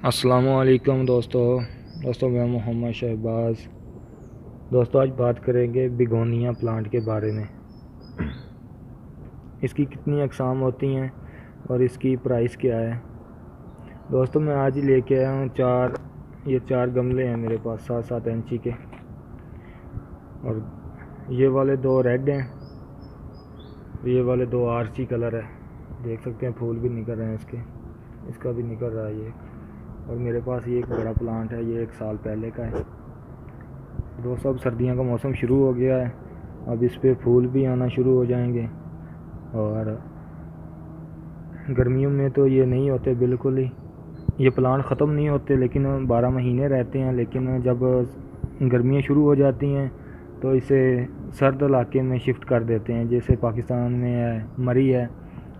अस्सलामुअलैकुम दोस्तों मैं मोहम्मद शहबाज। दोस्तों आज बात करेंगे बिगोनिया प्लांट के बारे में। इसकी कितनी अक़साम होती हैं और इसकी प्राइस क्या है। दोस्तों मैं आज ही लेके आया हूँ चार गमले हैं मेरे पास 7-7 इंची के, और ये वाले 2 रेड हैं, ये वाले 2 आर्ची कलर है। देख सकते हैं फूल भी निकल रहे हैं इसका भी निकल रहा है ये। और मेरे पास ये एक बड़ा प्लांट है, ये 1 साल पहले का है। दोस्तों अब सर्दियों का मौसम शुरू हो गया है, अब इस पे फूल भी आना शुरू हो जाएंगे। और गर्मियों में तो ये नहीं होते बिल्कुल ही, ये प्लांट ख़त्म नहीं होते, लेकिन 12 महीने रहते हैं। लेकिन जब गर्मियाँ शुरू हो जाती हैं तो इसे सर्द इलाके में शिफ्ट कर देते हैं, जैसे पाकिस्तान में है, मरी है,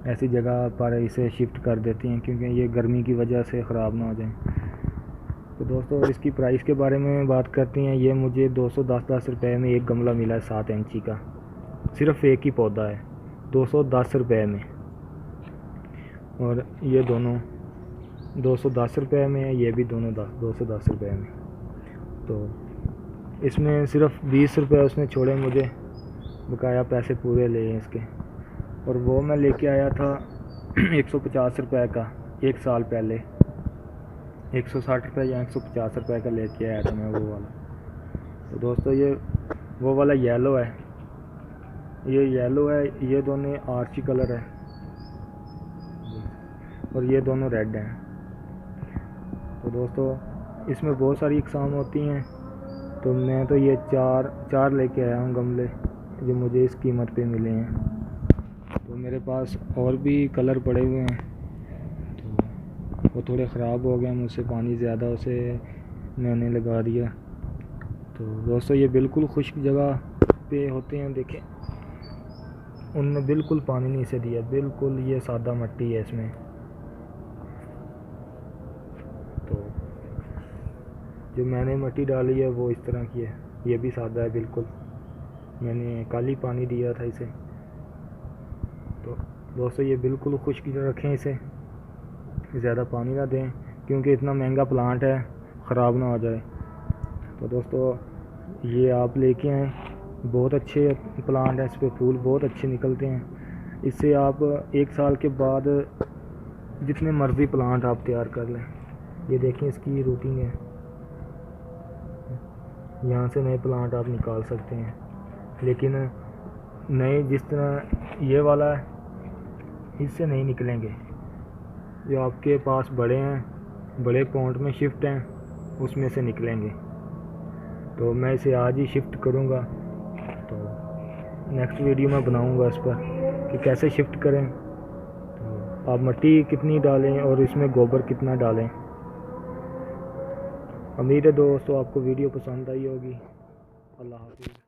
ऐसी जगह पर इसे शिफ्ट कर देती हैं क्योंकि ये गर्मी की वजह से ख़राब ना हो जाए। तो दोस्तों इसकी प्राइस के बारे में बात करते हैं। ये मुझे 210 रुपये में एक गमला मिला है 7 इंची का, सिर्फ़ एक ही पौधा है, 210 रुपये में। और ये दोनों 210 रुपये में है, ये भी दोनों 210 रुपये में। तो इसमें सिर्फ़ 20 रुपये उसने छोड़े मुझे, बकाया पैसे पूरे ले हैं इसके। और वो मैं लेके आया था 150 रुपये का 1 साल पहले, 160 रुपये या 150 रुपये का लेके आया था मैं वो वाला। तो दोस्तों ये वो वाला येलो है, ये दोनों आर्ची कलर है, और ये दोनों रेड हैं। तो दोस्तों इसमें बहुत सारी अक़साम होती हैं, तो मैं तो ये चार लेके आया हूँ गमले, जो मुझे इस कीमत पे मिले हैं। तो मेरे पास और भी कलर पड़े हुए हैं, तो वो थोड़े ख़राब हो गए, मुझसे पानी ज़्यादा उसे मैंने लगा दिया। तो दोस्तों ये बिल्कुल खुश्क जगह पे होते हैं, देखें उनमें बिल्कुल पानी नहीं से दिया, बिल्कुल ये सादा मिट्टी है इसमें। तो जो मैंने मिट्टी डाली है वो इस तरह की है, ये भी सादा है बिल्कुल, मैंने कल ही पानी दिया था इसे। तो दोस्तों ये बिल्कुल खुश्क रखें, इसे ज़्यादा पानी ना दें क्योंकि इतना महंगा प्लांट है, ख़राब ना हो जाए। तो दोस्तों ये आप लेके आएँ, बहुत अच्छे प्लांट हैं, इस पर फूल बहुत अच्छे निकलते हैं। इससे आप 1 साल के बाद जितने मर्ज़ी प्लांट आप तैयार कर लें। ये देखें इसकी रूटिंग है, यहाँ से नए प्लांट आप निकाल सकते हैं। लेकिन नए जिस तरह ये वाला है, इससे नहीं निकलेंगे। जो आपके पास बड़े हैं, बड़े पॉन्ट में शिफ्ट हैं, उसमें से निकलेंगे। तो मैं इसे आज ही शिफ्ट करूँगा, तो नेक्स्ट वीडियो में बनाऊँगा इस पर कि कैसे शिफ्ट करें। तो आप मिट्टी कितनी डालें और इसमें गोबर कितना डालें। उम्मीद है दोस्तों आपको वीडियो पसंद आई होगी। अल्लाह हाफ़िज़।